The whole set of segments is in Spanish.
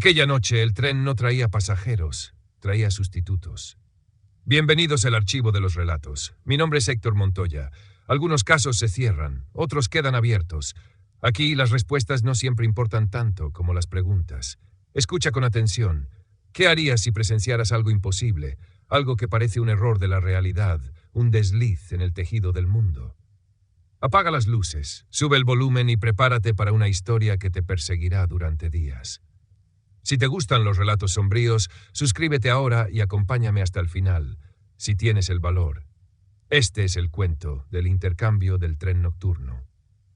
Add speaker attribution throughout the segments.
Speaker 1: Aquella noche el tren no traía pasajeros, traía sustitutos. Bienvenidos al archivo de los relatos. Mi nombre es Héctor Montoya. Algunos casos se cierran, otros quedan abiertos. Aquí las respuestas no siempre importan tanto como las preguntas. Escucha con atención. ¿Qué harías si presenciaras algo imposible, algo que parece un error de la realidad, un desliz en el tejido del mundo? Apaga las luces, sube el volumen y prepárate para una historia que te perseguirá durante días. Si te gustan los relatos sombríos, suscríbete ahora y acompáñame hasta el final, si tienes el valor. Este es el cuento del intercambio del tren nocturno.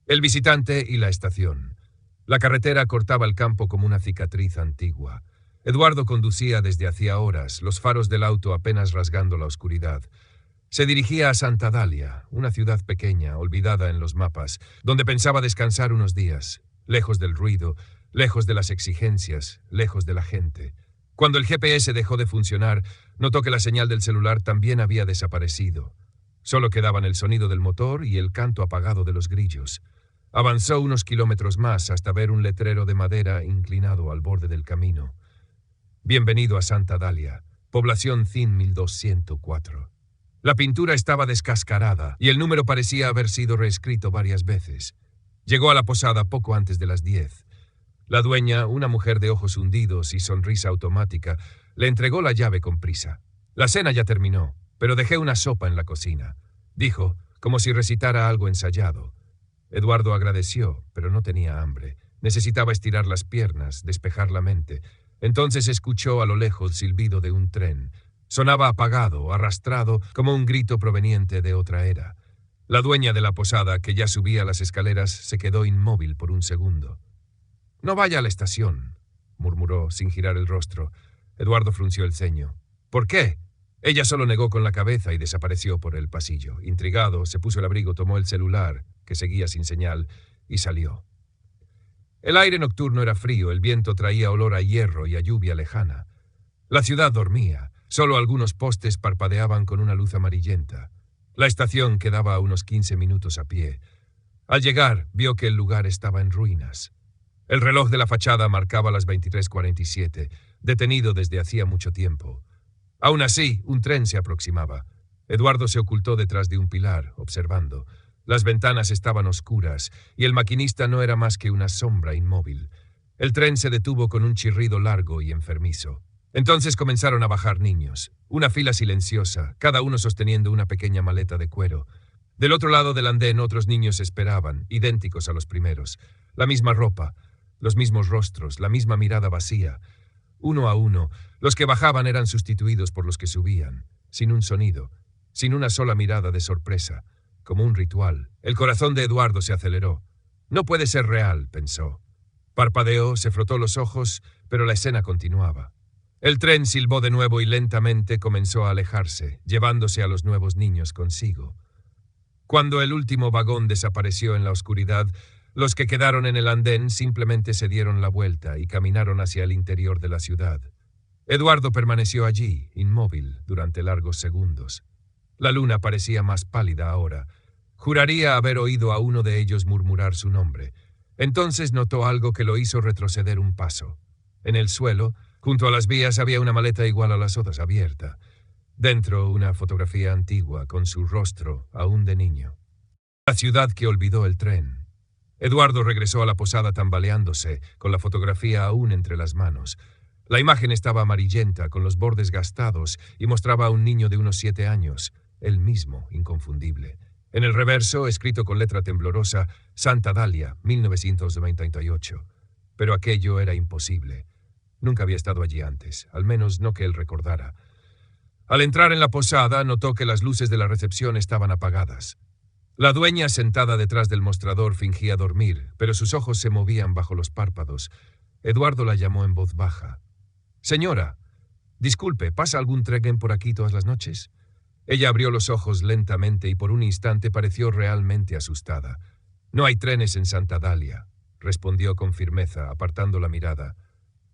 Speaker 1: El visitante y la estación. La carretera cortaba el campo como una cicatriz antigua. Eduardo conducía desde hacía horas, los faros del auto apenas rasgando la oscuridad. Se dirigía a Santa Dalia, una ciudad pequeña, olvidada en los mapas, donde pensaba descansar unos días, lejos del ruido, lejos de las exigencias, lejos de la gente. Cuando el GPS dejó de funcionar, notó que la señal del celular también había desaparecido. Solo quedaban el sonido del motor y el canto apagado de los grillos. Avanzó unos kilómetros más hasta ver un letrero de madera inclinado al borde del camino. Bienvenido a Santa Dalia, población CIN 1204. La pintura estaba descascarada y el número parecía haber sido reescrito varias veces. Llegó a la posada poco antes de las 10. La dueña, una mujer de ojos hundidos y sonrisa automática, le entregó la llave con prisa. La cena ya terminó, pero dejé una sopa en la cocina, dijo, como si recitara algo ensayado. Eduardo agradeció, pero no tenía hambre. Necesitaba estirar las piernas, despejar la mente. Entonces escuchó a lo lejos el silbido de un tren. Sonaba apagado, arrastrado, como un grito proveniente de otra era. La dueña de la posada, que ya subía las escaleras, se quedó inmóvil por un segundo. «No vaya a la estación», murmuró sin girar el rostro. Eduardo frunció el ceño. «¿Por qué?» Ella solo negó con la cabeza y desapareció por el pasillo. Intrigado, se puso el abrigo, tomó el celular, que seguía sin señal, y salió. El aire nocturno era frío, el viento traía olor a hierro y a lluvia lejana. La ciudad dormía, solo algunos postes parpadeaban con una luz amarillenta. La estación quedaba a unos 15 minutos a pie. Al llegar, vio que el lugar estaba en ruinas. El reloj de la fachada marcaba las 23:47, detenido desde hacía mucho tiempo. Aún así, un tren se aproximaba. Eduardo se ocultó detrás de un pilar, observando. Las ventanas estaban oscuras, y el maquinista no era más que una sombra inmóvil. El tren se detuvo con un chirrido largo y enfermizo. Entonces comenzaron a bajar niños, una fila silenciosa, cada uno sosteniendo una pequeña maleta de cuero. Del otro lado del andén otros niños esperaban, idénticos a los primeros. La misma ropa, los mismos rostros, la misma mirada vacía. Uno a uno, los que bajaban eran sustituidos por los que subían, sin un sonido, sin una sola mirada de sorpresa, como un ritual. El corazón de Eduardo se aceleró. No puede ser real, pensó. Parpadeó, se frotó los ojos, pero la escena continuaba. El tren silbó de nuevo y lentamente comenzó a alejarse, llevándose a los nuevos niños consigo. Cuando el último vagón desapareció en la oscuridad, los que quedaron en el andén simplemente se dieron la vuelta y caminaron hacia el interior de la ciudad. Eduardo permaneció allí, inmóvil, durante largos segundos. La luna parecía más pálida ahora. Juraría haber oído a uno de ellos murmurar su nombre. Entonces notó algo que lo hizo retroceder un paso. En el suelo, junto a las vías, había una maleta igual a las otras abierta. Dentro, una fotografía antigua con su rostro, aún de niño. La ciudad que olvidó el tren. Eduardo regresó a la posada tambaleándose, con la fotografía aún entre las manos. La imagen estaba amarillenta, con los bordes gastados, y mostraba a un niño de unos 7 años, él mismo, inconfundible. En el reverso, escrito con letra temblorosa, Santa Dalia, 1998. Pero aquello era imposible. Nunca había estado allí antes, al menos no que él recordara. Al entrar en la posada, notó que las luces de la recepción estaban apagadas. La dueña, sentada detrás del mostrador, fingía dormir, pero sus ojos se movían bajo los párpados. Eduardo la llamó en voz baja. «Señora, disculpe, ¿pasa algún tren por aquí todas las noches?» Ella abrió los ojos lentamente y por un instante pareció realmente asustada. «No hay trenes en Santa Dalia», respondió con firmeza, apartando la mirada.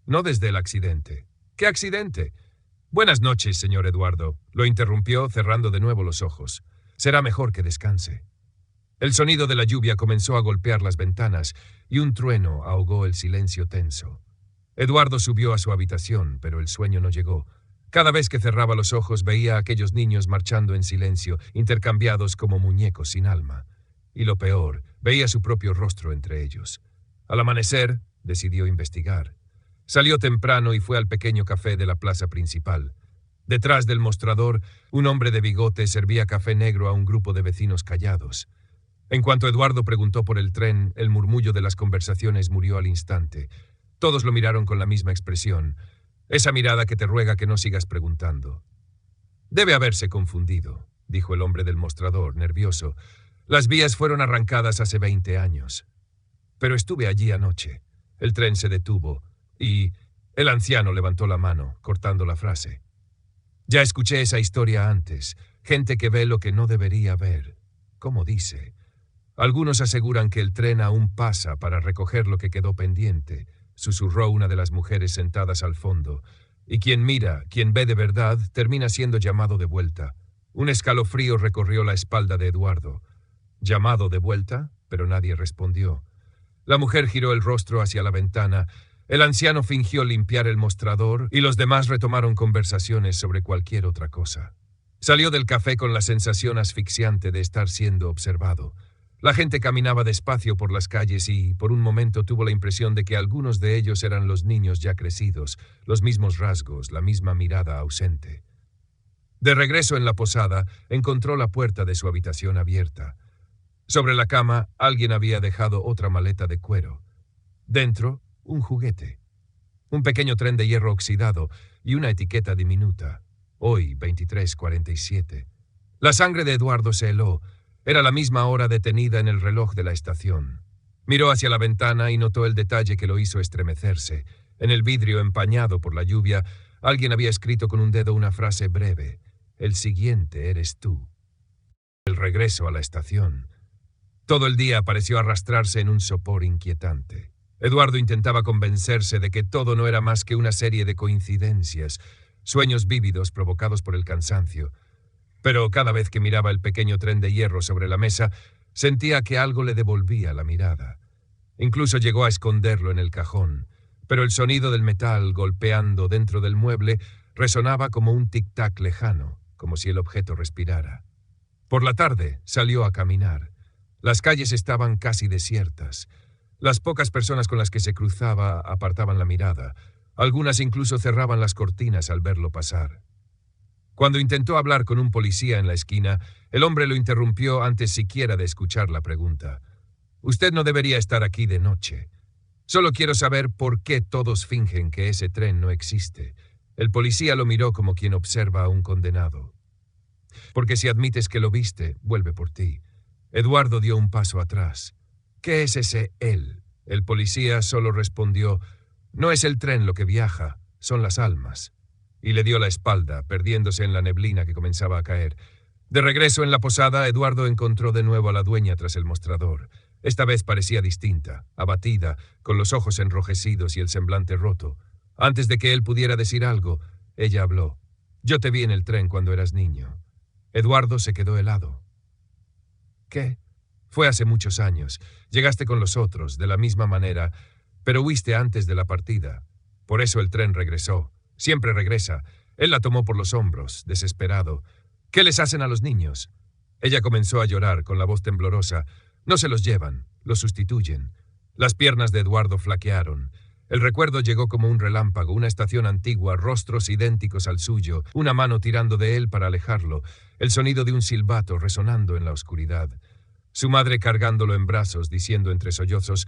Speaker 1: «No desde el accidente». «¿Qué accidente?» «Buenas noches, señor Eduardo», lo interrumpió, cerrando de nuevo los ojos. «Será mejor que descanse». El sonido de la lluvia comenzó a golpear las ventanas y un trueno ahogó el silencio tenso. Eduardo subió a su habitación, pero el sueño no llegó. Cada vez que cerraba los ojos veía a aquellos niños marchando en silencio, intercambiados como muñecos sin alma. Y lo peor, veía su propio rostro entre ellos. Al amanecer, decidió investigar. Salió temprano y fue al pequeño café de la plaza principal. Detrás del mostrador, un hombre de bigote servía café negro a un grupo de vecinos callados. En cuanto Eduardo preguntó por el tren, el murmullo de las conversaciones murió al instante. Todos lo miraron con la misma expresión, esa mirada que te ruega que no sigas preguntando. Debe haberse confundido, dijo el hombre del mostrador, nervioso. Las vías fueron arrancadas hace 20 años. Pero estuve allí anoche. El tren se detuvo y... El anciano levantó la mano, cortando la frase. Ya escuché esa historia antes. Gente que ve lo que no debería ver. ¿Cómo dice? Algunos aseguran que el tren aún pasa para recoger lo que quedó pendiente, susurró una de las mujeres sentadas al fondo. Y quien mira, quien ve de verdad, termina siendo llamado de vuelta. Un escalofrío recorrió la espalda de Eduardo. ¿Llamado de vuelta? Pero nadie respondió. La mujer giró el rostro hacia la ventana. El anciano fingió limpiar el mostrador y los demás retomaron conversaciones sobre cualquier otra cosa. Salió del café con la sensación asfixiante de estar siendo observado. La gente caminaba despacio por las calles y, por un momento, tuvo la impresión de que algunos de ellos eran los niños ya crecidos, los mismos rasgos, la misma mirada ausente. De regreso en la posada, encontró la puerta de su habitación abierta. Sobre la cama, alguien había dejado otra maleta de cuero. Dentro, un juguete. Un pequeño tren de hierro oxidado y una etiqueta diminuta. Hoy, 23:47. La sangre de Eduardo se heló. Era la misma hora detenida en el reloj de la estación. Miró hacia la ventana y notó el detalle que lo hizo estremecerse. En el vidrio empañado por la lluvia, alguien había escrito con un dedo una frase breve. El siguiente eres tú. El regreso a la estación. Todo el día pareció arrastrarse en un sopor inquietante. Eduardo intentaba convencerse de que todo no era más que una serie de coincidencias, sueños vívidos provocados por el cansancio. Pero cada vez que miraba el pequeño tren de hierro sobre la mesa, sentía que algo le devolvía la mirada. Incluso llegó a esconderlo en el cajón, pero el sonido del metal golpeando dentro del mueble resonaba como un tic-tac lejano, como si el objeto respirara. Por la tarde salió a caminar. Las calles estaban casi desiertas. Las pocas personas con las que se cruzaba apartaban la mirada. Algunas incluso cerraban las cortinas al verlo pasar. Cuando intentó hablar con un policía en la esquina, el hombre lo interrumpió antes siquiera de escuchar la pregunta. Usted no debería estar aquí de noche. Solo quiero saber por qué todos fingen que ese tren no existe. El policía lo miró como quien observa a un condenado. Porque si admites que lo viste, vuelve por ti. Eduardo dio un paso atrás. ¿Qué es ese él? El policía solo respondió, no es el tren lo que viaja, son las almas. Y le dio la espalda, perdiéndose en la neblina que comenzaba a caer. De regreso en la posada, Eduardo encontró de nuevo a la dueña tras el mostrador. Esta vez parecía distinta, abatida, con los ojos enrojecidos y el semblante roto. Antes de que él pudiera decir algo, ella habló. Yo te vi en el tren cuando eras niño. Eduardo se quedó helado. ¿Qué? Fue hace muchos años. Llegaste con los otros, de la misma manera, pero huiste antes de la partida. Por eso el tren regresó. Siempre regresa. Él la tomó por los hombros, desesperado. ¿Qué les hacen a los niños? Ella comenzó a llorar con la voz temblorosa. No se los llevan, los sustituyen. Las piernas de Eduardo flaquearon. El recuerdo llegó como un relámpago, una estación antigua, rostros idénticos al suyo, una mano tirando de él para alejarlo, el sonido de un silbato resonando en la oscuridad. Su madre cargándolo en brazos, diciendo entre sollozos,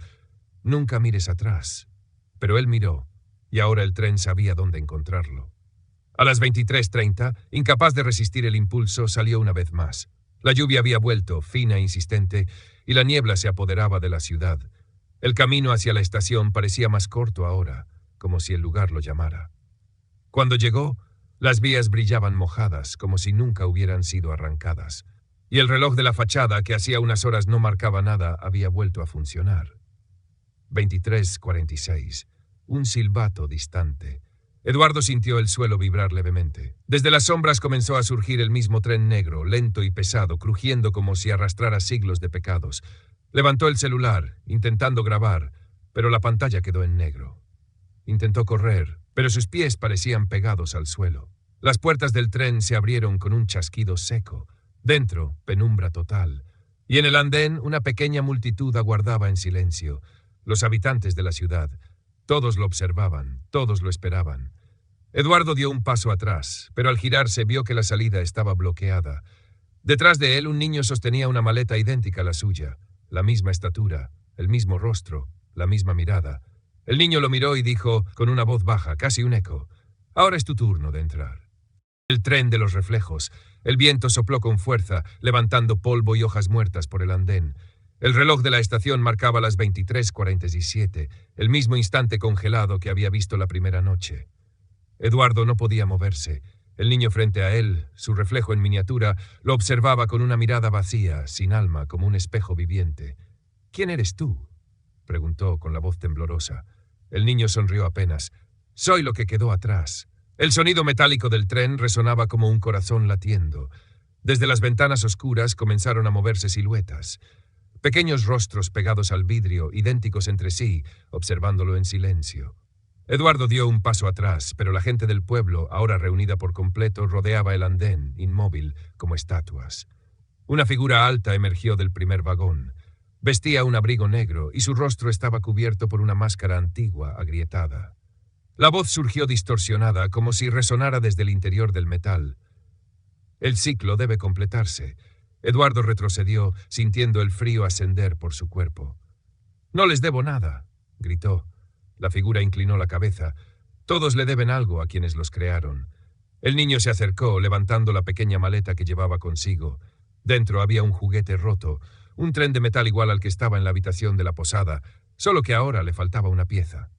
Speaker 1: «Nunca mires atrás». Pero él miró, y ahora el tren sabía dónde encontrarlo. A las 23:30, incapaz de resistir el impulso, salió una vez más. La lluvia había vuelto, fina e insistente, y la niebla se apoderaba de la ciudad. El camino hacia la estación parecía más corto ahora, como si el lugar lo llamara. Cuando llegó, las vías brillaban mojadas, como si nunca hubieran sido arrancadas, y el reloj de la fachada, que hacía unas horas no marcaba nada, había vuelto a funcionar. 23:46. Un silbato distante. Eduardo sintió el suelo vibrar levemente. Desde las sombras comenzó a surgir el mismo tren negro, lento y pesado, crujiendo como si arrastrara siglos de pecados. Levantó el celular, intentando grabar, pero la pantalla quedó en negro. Intentó correr, pero sus pies parecían pegados al suelo. Las puertas del tren se abrieron con un chasquido seco. Dentro, penumbra total. Y en el andén, una pequeña multitud aguardaba en silencio. Los habitantes de la ciudad. Todos lo observaban, todos lo esperaban. Eduardo dio un paso atrás, pero al girarse vio que la salida estaba bloqueada. Detrás de él, un niño sostenía una maleta idéntica a la suya. La misma estatura, el mismo rostro, la misma mirada. El niño lo miró y dijo, con una voz baja, casi un eco: «Ahora es tu turno de entrar». El tren de los reflejos. El viento sopló con fuerza, levantando polvo y hojas muertas por el andén. El reloj de la estación marcaba las 23:47, el mismo instante congelado que había visto la primera noche. Eduardo no podía moverse. El niño frente a él, su reflejo en miniatura, lo observaba con una mirada vacía, sin alma, como un espejo viviente. «¿Quién eres tú?», preguntó con la voz temblorosa. El niño sonrió apenas. «Soy lo que quedó atrás». El sonido metálico del tren resonaba como un corazón latiendo. Desde las ventanas oscuras comenzaron a moverse siluetas. Pequeños rostros pegados al vidrio, idénticos entre sí, observándolo en silencio. Eduardo dio un paso atrás, pero la gente del pueblo, ahora reunida por completo, rodeaba el andén, inmóvil, como estatuas. Una figura alta emergió del primer vagón. Vestía un abrigo negro y su rostro estaba cubierto por una máscara antigua, agrietada. La voz surgió distorsionada, como si resonara desde el interior del metal. «El ciclo debe completarse». Eduardo retrocedió, sintiendo el frío ascender por su cuerpo. «No les debo nada», gritó. La figura inclinó la cabeza. «Todos le deben algo a quienes los crearon». El niño se acercó, levantando la pequeña maleta que llevaba consigo. Dentro había un juguete roto, un tren de metal igual al que estaba en la habitación de la posada, solo que ahora le faltaba una pieza.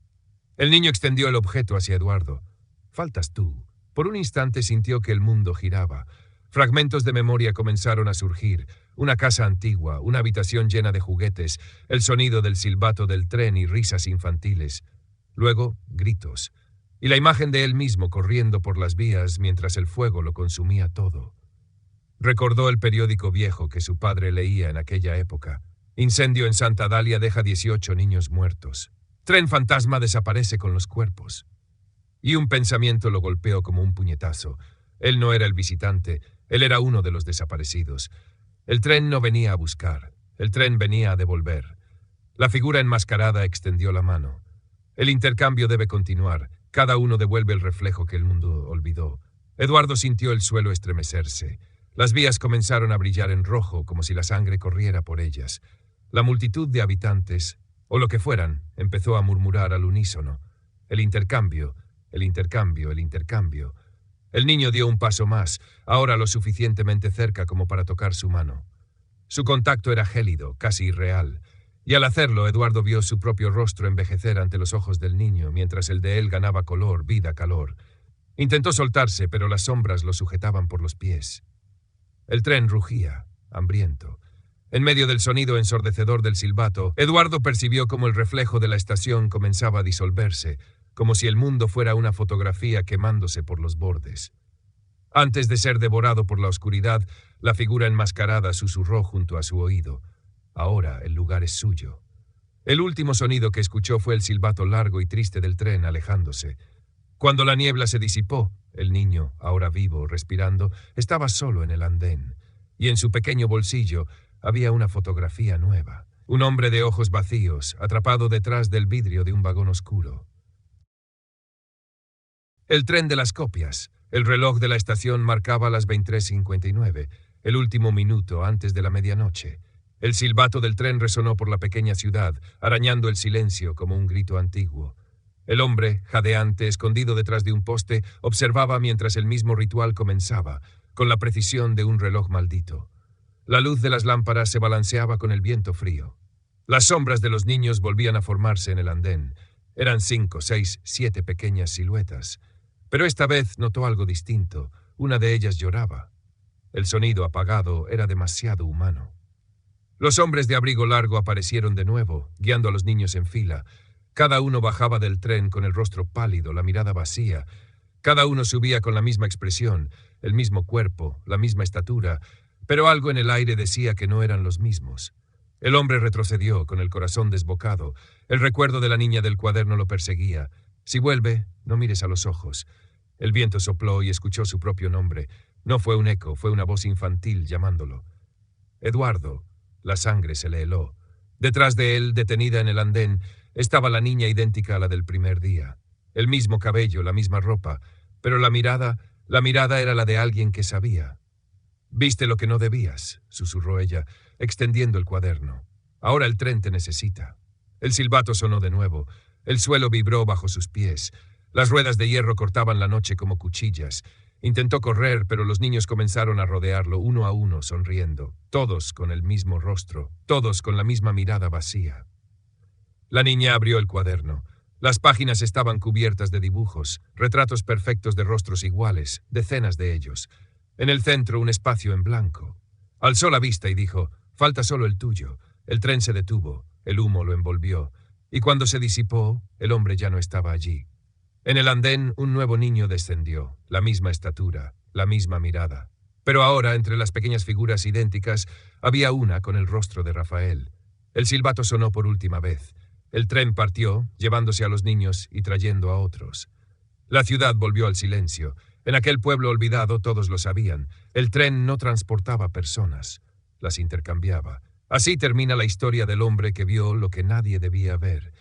Speaker 1: El niño extendió el objeto hacia Eduardo. «Faltas tú». Por un instante sintió que el mundo giraba. Fragmentos de memoria comenzaron a surgir. Una casa antigua, una habitación llena de juguetes, el sonido del silbato del tren y risas infantiles. Luego, gritos. Y la imagen de él mismo corriendo por las vías mientras el fuego lo consumía todo. Recordó el periódico viejo que su padre leía en aquella época. Incendio en Santa Dalia deja 18 niños muertos. Tren fantasma desaparece con los cuerpos. Y un pensamiento lo golpeó como un puñetazo. Él no era el visitante, él era uno de los desaparecidos. El tren no venía a buscar, el tren venía a devolver. La figura enmascarada extendió la mano. El intercambio debe continuar, cada uno devuelve el reflejo que el mundo olvidó. Eduardo sintió el suelo estremecerse. Las vías comenzaron a brillar en rojo, como si la sangre corriera por ellas. La multitud de habitantes, o lo que fueran, empezó a murmurar al unísono. El intercambio, el intercambio, el intercambio. El niño dio un paso más, ahora lo suficientemente cerca como para tocar su mano. Su contacto era gélido, casi irreal, y al hacerlo Eduardo vio su propio rostro envejecer ante los ojos del niño, mientras el de él ganaba color, vida, calor. Intentó soltarse, pero las sombras lo sujetaban por los pies. El tren rugía, hambriento. En medio del sonido ensordecedor del silbato, Eduardo percibió como el reflejo de la estación comenzaba a disolverse, como si el mundo fuera una fotografía quemándose por los bordes. Antes de ser devorado por la oscuridad, la figura enmascarada susurró junto a su oído. Ahora el lugar es suyo. El último sonido que escuchó fue el silbato largo y triste del tren alejándose. Cuando la niebla se disipó, el niño, ahora vivo, respirando, estaba solo en el andén, y en su pequeño bolsillo había una fotografía nueva. Un hombre de ojos vacíos, atrapado detrás del vidrio de un vagón oscuro. El tren de las copias. El reloj de la estación marcaba las 23:59, el último minuto antes de la medianoche. El silbato del tren resonó por la pequeña ciudad, arañando el silencio como un grito antiguo. El hombre, jadeante, escondido detrás de un poste, observaba mientras el mismo ritual comenzaba, con la precisión de un reloj maldito. La luz de las lámparas se balanceaba con el viento frío. Las sombras de los niños volvían a formarse en el andén. Eran 5, 6, 7 pequeñas siluetas. Pero esta vez notó algo distinto. Una de ellas lloraba. El sonido apagado era demasiado humano. Los hombres de abrigo largo aparecieron de nuevo, guiando a los niños en fila. Cada uno bajaba del tren con el rostro pálido, la mirada vacía. Cada uno subía con la misma expresión, el mismo cuerpo, la misma estatura, pero algo en el aire decía que no eran los mismos. El hombre retrocedió, con el corazón desbocado. El recuerdo de la niña del cuaderno lo perseguía. Si vuelve, no mires a los ojos. El viento sopló y escuchó su propio nombre. No fue un eco, fue una voz infantil llamándolo. Eduardo. La sangre se le heló. Detrás de él, detenida en el andén, estaba la niña idéntica a la del primer día. El mismo cabello, la misma ropa, pero la mirada era la de alguien que sabía. «Viste lo que no debías», susurró ella, extendiendo el cuaderno. «Ahora el tren te necesita». El silbato sonó de nuevo. El suelo vibró bajo sus pies. Las ruedas de hierro cortaban la noche como cuchillas. Intentó correr, pero los niños comenzaron a rodearlo uno a uno, sonriendo, todos con el mismo rostro, todos con la misma mirada vacía. La niña abrió el cuaderno. Las páginas estaban cubiertas de dibujos, retratos perfectos de rostros iguales, decenas de ellos. En el centro, un espacio en blanco. Alzó la vista y dijo: «Falta solo el tuyo». El tren se detuvo, el humo lo envolvió, y cuando se disipó, el hombre ya no estaba allí. En el andén, un nuevo niño descendió, la misma estatura, la misma mirada. Pero ahora, entre las pequeñas figuras idénticas, había una con el rostro de Rafael. El silbato sonó por última vez. El tren partió, llevándose a los niños y trayendo a otros. La ciudad volvió al silencio. En aquel pueblo olvidado todos lo sabían. El tren no transportaba personas, las intercambiaba. Así termina la historia del hombre que vio lo que nadie debía ver.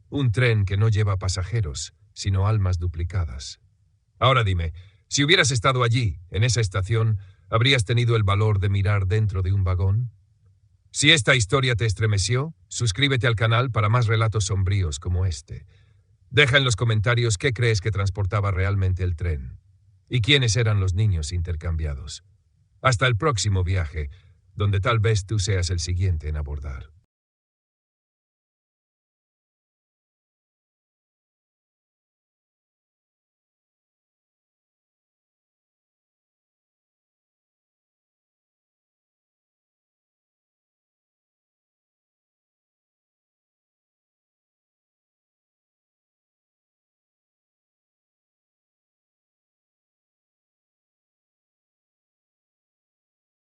Speaker 1: Un tren que no lleva pasajeros, sino almas duplicadas. Ahora dime, si hubieras estado allí, en esa estación, ¿habrías tenido el valor de mirar dentro de un vagón? Si esta historia te estremeció, suscríbete al canal para más relatos sombríos como este. Deja en los comentarios qué crees que transportaba realmente el tren y quiénes eran los niños intercambiados. Hasta el próximo viaje, donde tal vez tú seas el siguiente en abordar.